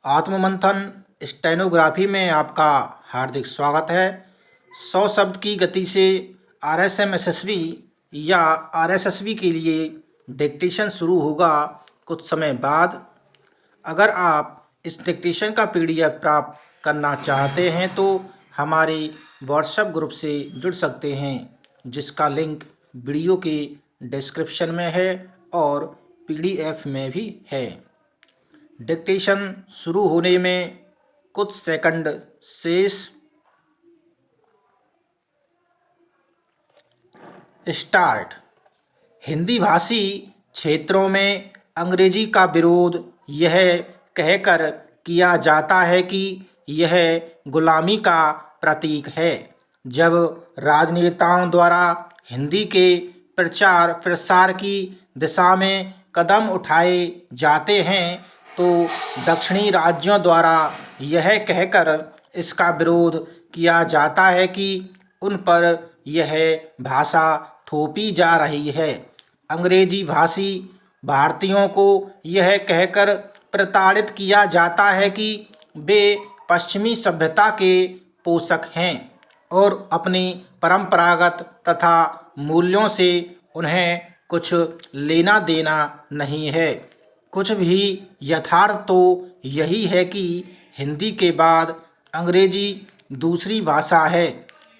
आत्ममंथन stenography में आपका हार्दिक स्वागत है। 100 शब्द की गति से आरएसएम एसएसबी या आरएसएसबी के लिए डिक्टेशन शुरू होगा कुछ समय बाद। अगर आप इस डिक्टेशन का पीडीएफ प्राप्त करना चाहते हैं तो हमारे व्हाट्सएप ग्रुप से जुड़ सकते हैं, जिसका लिंक वीडियो के डिस्क्रिप्शन में है और पीडीएफ में भी है। डिक्टेशन शुरू होने में कुछ सेकंड शेष। स्टार्ट। हिंदी भाषी क्षेत्रों में अंग्रेजी का विरोध यह कहकर किया जाता है कि यह गुलामी का प्रतीक है। जब राजनेताओं द्वारा हिंदी के प्रचार प्रसार की दिशा में कदम उठाए जाते हैं तो दक्षिणी राज्यों द्वारा यह कहकर इसका विरोध किया जाता है कि उन पर यह भाषा थोपी जा रही है। अंग्रेजी भाषी भारतीयों को यह कहकर प्रताड़ित किया जाता है कि वे पश्चिमी सभ्यता के पोषक हैं और अपनी परंपरागत तथा मूल्यों से उन्हें कुछ लेना देना नहीं है। कुछ भी यथार्थ तो यही है कि हिंदी के बाद अंग्रेजी दूसरी भाषा है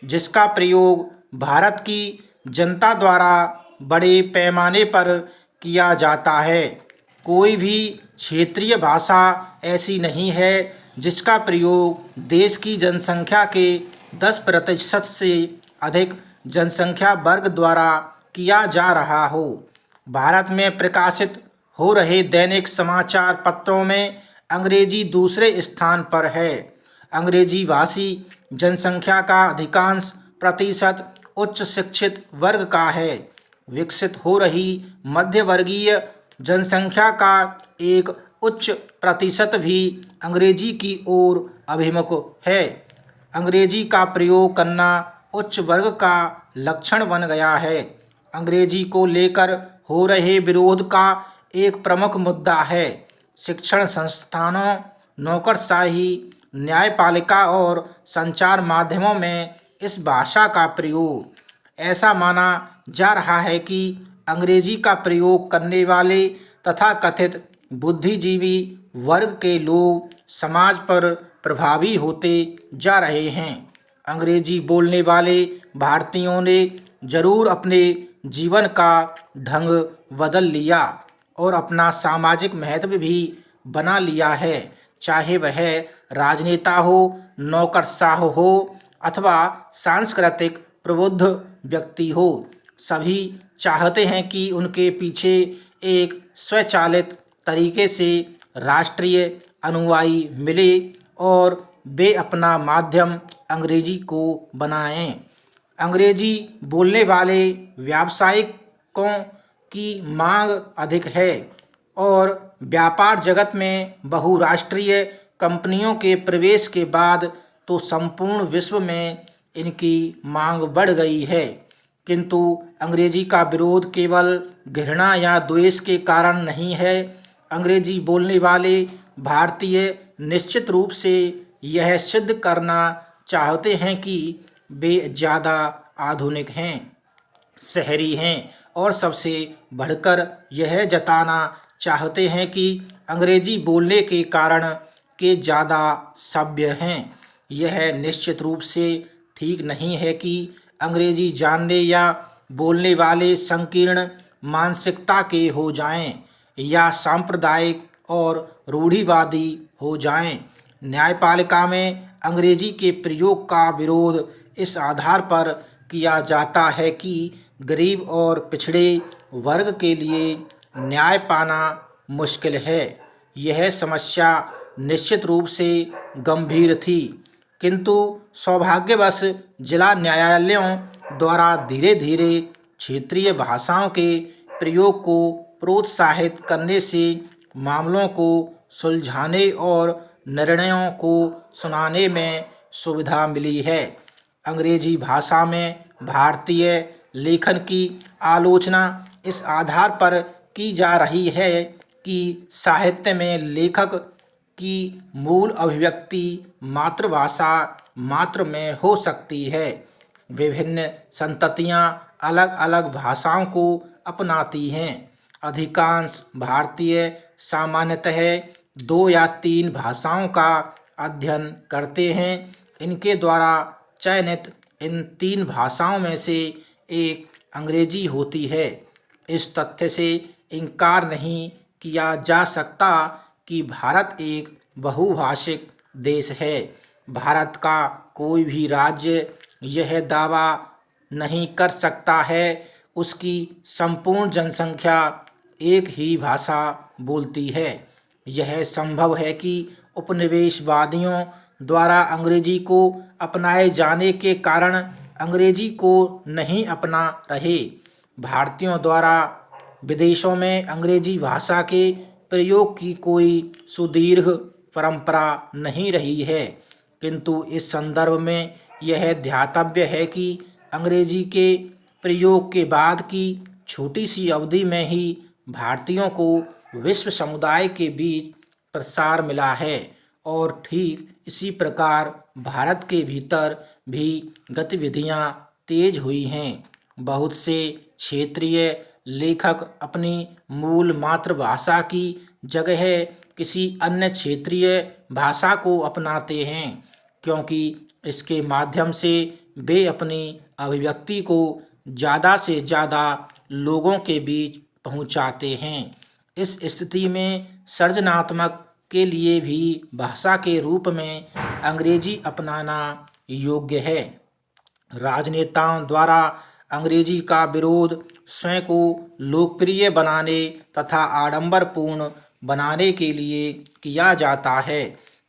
जिसका प्रयोग भारत की जनता द्वारा बड़े पैमाने पर किया जाता है। कोई भी क्षेत्रीय भाषा ऐसी नहीं है जिसका प्रयोग देश की जनसंख्या के 10% से अधिक जनसंख्या वर्ग द्वारा किया जा रहा हो। भारत में प्रकाशित हो रहे दैनिक समाचार पत्रों में अंग्रेजी दूसरे स्थान पर है। अंग्रेजी भाषी जनसंख्या का अधिकांश प्रतिशत उच्च शिक्षित वर्ग का है। विकसित हो रही मध्यवर्गीय जनसंख्या का एक उच्च प्रतिशत भी अंग्रेजी की ओर अभिमुख है। अंग्रेजी का प्रयोग करना उच्च वर्ग का लक्षण बन गया है। अंग्रेजी को लेकर हो रहे विरोध का एक प्रमुख मुद्दा है शिक्षण संस्थानों, नौकरशाही, न्यायपालिका और संचार माध्यमों में इस भाषा का प्रयोग। ऐसा माना जा रहा है कि अंग्रेजी का प्रयोग करने वाले तथाकथित बुद्धिजीवी वर्ग के लोग समाज पर प्रभावी होते जा रहे हैं। अंग्रेजी बोलने वाले भारतीयों ने जरूर अपने जीवन का ढंग बदल लिया और अपना सामाजिक महत्व भी बना लिया है, चाहे वह राजनेता हो, नौकरशाह हो अथवा सांस्कृतिक प्रबुद्ध व्यक्ति हो। सभी चाहते हैं कि उनके पीछे एक स्वचालित तरीके से राष्ट्रीय अनुयायी मिले और वे अपना माध्यम अंग्रेजी को बनाएं। अंग्रेजी बोलने वाले व्यावसायिकों की मांग अधिक है और व्यापार जगत में बहुराष्ट्रीय कंपनियों के प्रवेश के बाद तो संपूर्ण विश्व में इनकी मांग बढ़ गई है। किंतु अंग्रेजी का विरोध केवल घृणा या द्वेष के कारण नहीं है। अंग्रेजी बोलने वाले भारतीय निश्चित रूप से यह सिद्ध करना चाहते हैं कि वे ज़्यादा आधुनिक हैं, शहरी हैं और सबसे बढ़कर यह जताना चाहते हैं कि अंग्रेजी बोलने के कारण के ज़्यादा सभ्य हैं। यह निश्चित रूप से ठीक नहीं है कि अंग्रेजी जानने या बोलने वाले संकीर्ण मानसिकता के हो जाएं या सांप्रदायिक और रूढ़िवादी हो जाएं। न्यायपालिका में अंग्रेजी के प्रयोग का विरोध इस आधार पर किया जाता है कि गरीब और पिछड़े वर्ग के लिए न्याय पाना मुश्किल है। यह समस्या निश्चित रूप से गंभीर थी, किंतु सौभाग्यवश जिला न्यायालयों द्वारा धीरे धीरे क्षेत्रीय भाषाओं के प्रयोग को प्रोत्साहित करने से मामलों को सुलझाने और निर्णयों को सुनाने में सुविधा मिली है। अंग्रेजी भाषा में भारतीय लेखन की आलोचना इस आधार पर की जा रही है कि साहित्य में लेखक की मूल अभिव्यक्ति मातृभाषा मात्र में हो सकती है। विभिन्न संततियाँ अलग अलग भाषाओं को अपनाती हैं। अधिकांश भारतीय सामान्यतः 2 या 3 भाषाओं का अध्ययन करते हैं। इनके द्वारा चयनित इन 3 भाषाओं में से एक अंग्रेजी होती है। इस तथ्य से इनकार नहीं किया जा सकता कि भारत एक बहुभाषिक देश है। भारत का कोई भी राज्य यह दावा नहीं कर सकता है उसकी संपूर्ण जनसंख्या एक ही भाषा बोलती है। यह संभव है कि उपनिवेशवादियों द्वारा अंग्रेजी को अपनाए जाने के कारण अंग्रेजी को नहीं अपना रहे। भारतीयों द्वारा विदेशों में अंग्रेजी भाषा के प्रयोग की कोई सुदीर्घ परंपरा नहीं रही है, किंतु इस संदर्भ में यह ध्यातव्य है कि अंग्रेजी के प्रयोग के बाद की छोटी सी अवधि में ही भारतीयों को विश्व समुदाय के बीच प्रसार मिला है और ठीक इसी प्रकार भारत के भीतर भी गतिविधियां तेज हुई हैं। बहुत से क्षेत्रीय लेखक अपनी मूल मातृभाषा की जगह किसी अन्य क्षेत्रीय भाषा को अपनाते हैं, क्योंकि इसके माध्यम से वे अपनी अभिव्यक्ति को ज़्यादा से ज़्यादा लोगों के बीच पहुंचाते हैं। इस स्थिति में सृजनात्मक के लिए भी भाषा के रूप में अंग्रेजी अपनाना योग्य है। राजनेताओं द्वारा अंग्रेजी का विरोध स्वयं को लोकप्रिय बनाने तथा आडंबरपूर्ण बनाने के लिए किया जाता है।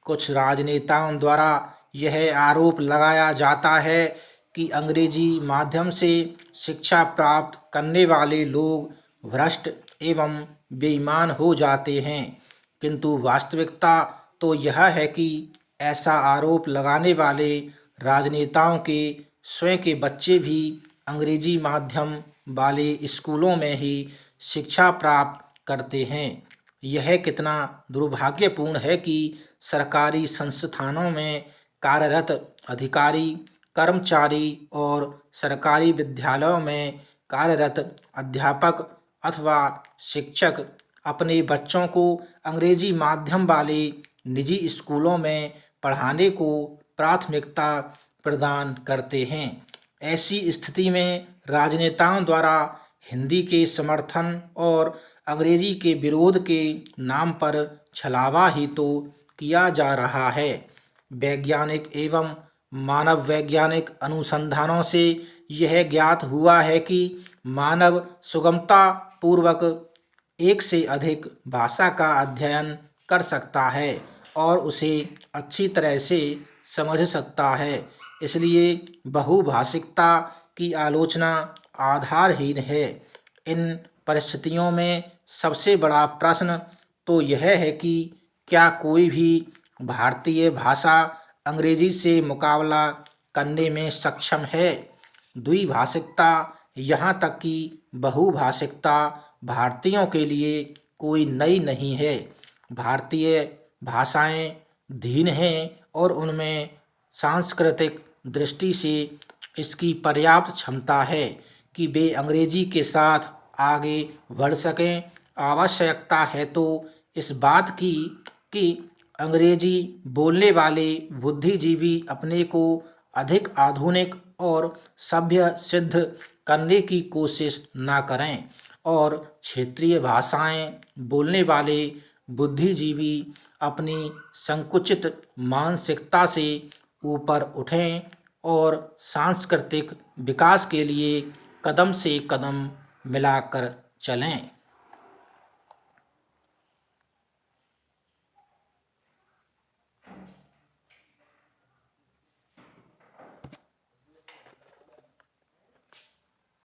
कुछ राजनेताओं द्वारा यह आरोप लगाया जाता है कि अंग्रेजी माध्यम से शिक्षा प्राप्त करने वाले लोग भ्रष्ट एवं बेईमान हो जाते हैं, किंतु वास्तविकता तो यह है कि ऐसा आरोप लगाने वाले राजनेताओं के स्वयं के बच्चे भी अंग्रेजी माध्यम वाले स्कूलों में ही शिक्षा प्राप्त करते हैं। यह कितना दुर्भाग्यपूर्ण है कि सरकारी संस्थानों में कार्यरत अधिकारी, कर्मचारी और सरकारी विद्यालयों में कार्यरत अध्यापक अथवा शिक्षक अपने बच्चों को अंग्रेजी माध्यम वाले निजी स्कूलों में पढ़ाने को प्राथमिकता प्रदान करते हैं। ऐसी स्थिति में राजनेताओं द्वारा हिंदी के समर्थन और अंग्रेजी के विरोध के नाम पर छलावा ही तो किया जा रहा है। वैज्ञानिक एवं मानव वैज्ञानिक अनुसंधानों से यह ज्ञात हुआ है कि मानव सुगमता पूर्वक एक से अधिक भाषा का अध्ययन कर सकता है और उसे अच्छी तरह से समझ सकता है। इसलिए बहुभाषिकता की आलोचना आधारहीन है। इन परिस्थितियों में सबसे बड़ा प्रश्न तो यह है कि क्या कोई भी भारतीय भाषा अंग्रेजी से मुकाबला करने में सक्षम है। द्विभाषिकता यहाँ तक कि बहुभाषिकता भारतीयों के लिए कोई नई नहीं है। भारतीय भाषाएं धीन हैं और उनमें सांस्कृतिक दृष्टि से इसकी पर्याप्त क्षमता है कि वे अंग्रेजी के साथ आगे बढ़ सकें। आवश्यकता है तो इस बात की कि अंग्रेजी बोलने वाले बुद्धिजीवी अपने को अधिक आधुनिक और सभ्य सिद्ध करने की कोशिश ना करें और क्षेत्रीय भाषाएं बोलने वाले बुद्धिजीवी अपनी संकुचित मानसिकता से ऊपर उठें और सांस्कृतिक विकास के लिए कदम से कदम मिलाकर चलें।